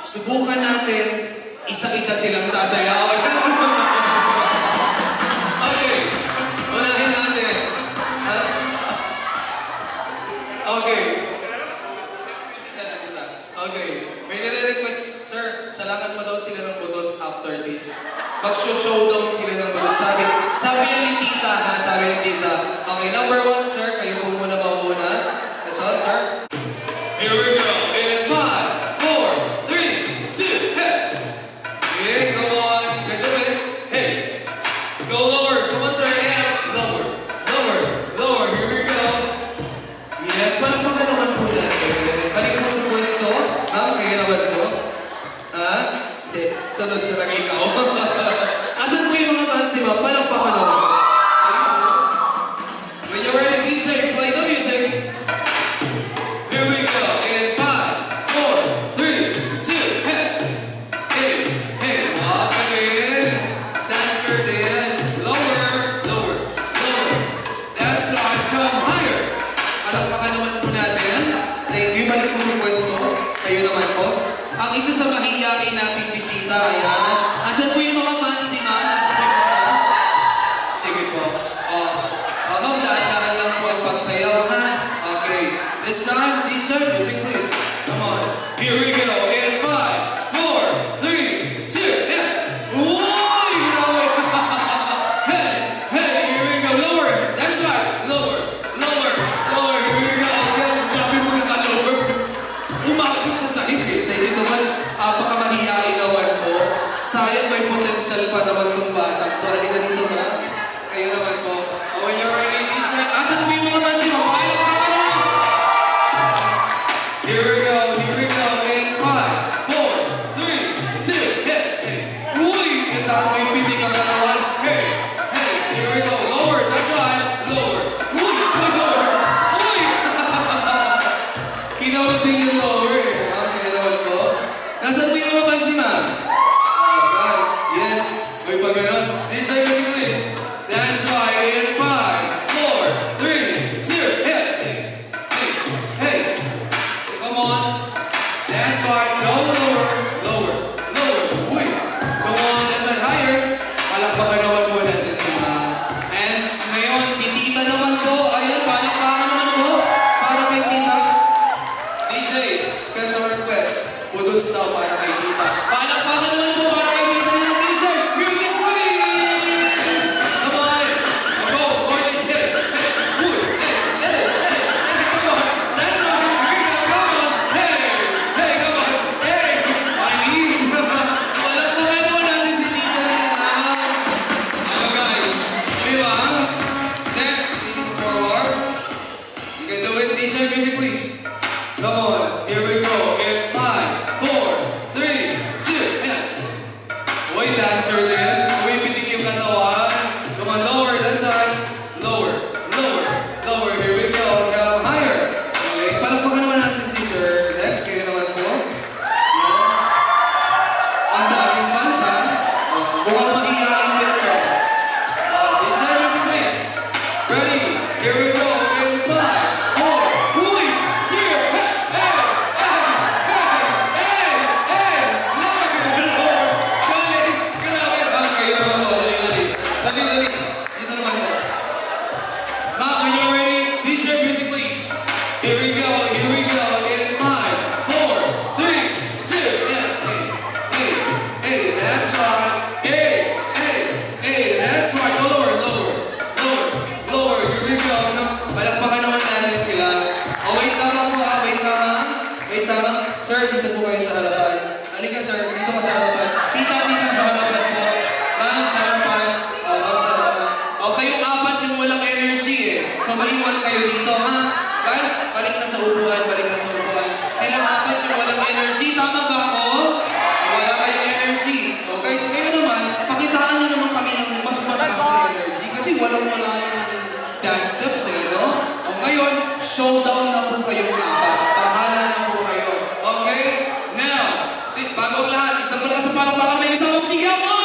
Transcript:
subukan natin, isa-isa silang sasayaw. Okay, unahin natin. Okay. Okay, may nire-request, sir, salangan mo daw sila ng budots after this. Mag-show-showdown sila ng budots. Sabi ni Tita, ha? Sabi ni Tita. Okay, number 1, sir, kayo po muna mauna. Ito, sir. Here we go. In 5, 4, 3, 2, hey! Okay, go on. You can do it. Hey! Go lower. Come on, sir. Yeah. Lower. Lower. Lower. Here we go. Yes, palakpakan naman po natin. Balik mo sa pwesto. Ha? Kaya naman po. Ha? Hindi. Sunod talaga ikaw. Asan po yung mga fans, di ba? Palakpakan naman. When you're ready, DJ, play the music. Here we go. In 5, 4, 3, 2, hey! Hey! Hey! Walk again. Dancer din. Lower. Lower. Lower. That's right. Come higher. Palakpakan naman po natin. Thank you. Balik po sa pwesto. Kayo naman po. Ang isa sa mahiyain nating bisita, ayan. Asan po yung mga fans ni Ma'am? Asan po yung mga fans? Sige po. Ma'am, dahan-dahan lang po ang pagsayaw, ha? Okay. This time, DJ, music please. Come on. Here we go. In 5, 4, 3, 2, yeah. Whoa! You know it. Hey! Hey! Here we go. Lower. That's right. Lower. Lower. Lower. Here we go. Okay. Grabe mo naka-lower. Umakit sa sahig eh. Thank you so much. Pagkamahiyain naman po. Sayang may potential pa naman itong batang to. Halika dito ba? Kayo naman po. When you're ready, DJ. Asan po yung mga fans mo? Here we go. Here we go. In 5, 4, 3, 2, hit. Hey. Uy! Ito may pitik ang katawan. Hey. Hey. Here we go. Lower. That's right. Lower. Uy! Uy! Lower. Uy! Kinawag din yung lower. Okay naman po. Nasaan po yung mga fans ni Ma'am? Guys. Yes. May pag gano'n. DJ music please. That's right. In 5, 4, 3, 2, hit. Hey. Hey. Hey. So come on. That's right. Go lower. Lower. Lower. Uy. Come on. That's right. Higher. Palakpakan naman po natin sila. And ngayon, si Tita naman po. Ayan, palakpakan naman po. Para kay Tita. DJ, special request. Budots daw para kay Tita. Palakpakan naman po para kay Tita nila. DJ, music please! Come on. Go. Go. Let's hit. Hey. Uy. Hey. Hey. Hey. Hey. Come on. That's right. Here we go. Come on. Hey. Hey. Come on. Hey. Panis. Palakpakan naman natin si Tita nila. Ano guys? Di ba? Next is forward. You can do it. DJ, music please. Come on. Here we go. In 5, 4, 3, 2, and boy, dancer din. Umipitik yung katawan. Come on, lower. That's right. Lower. Lower. Lower. Here we go. Come higher. Okay. Palakpakan naman natin si Sir. Next, kayo naman po. Yeah. Ang daming fans, ha? Mukhang mahihain din to. DJ, music please. Ready? Here we go. In 5, 4, uy! Here! Hey! Hey! Hey! Hey! Hey! Lower! Lower! Galing! Grabe! Kayo naman po. Dali. Dali, dali. Dito naman po. Ma'am, when you're ready, DJ music please. Here we go. Here we go. In 5, 4, 3, 2, and hey! Hey! Hey! That's right. Hey! Hey! Hey! That's right. Go lower. Lower. Lower. Lower. Here we go. Palakpakan naman natin sila. Oh, wait lamang po. Wait lamang. Wait lamang. Sir, dito po kayo sa harapan. Halika, sir. Dito ka sa harapan. Tita sa harapan po. Ma'am, sa harapan. Ma'am, sa harapan. O, kayong apat yung walang energy eh. So, maiwan kayo dito, ha? Guys, balik na sa upuan. Balik na sa upuan. Silang apat yung walang energy. Tama ba ako? Wala kayong energy. So, guys, kayo naman, pakitaan nyo naman kami ng mas mataas na energy. Kasi walang-wala yung dance steps eh, no? O ngayon, showdown na po kayong apat. Bahala na po kayo. Okay? Now, bago ang lahat, isang malakas sa palakpakan, may isang sigaw mo!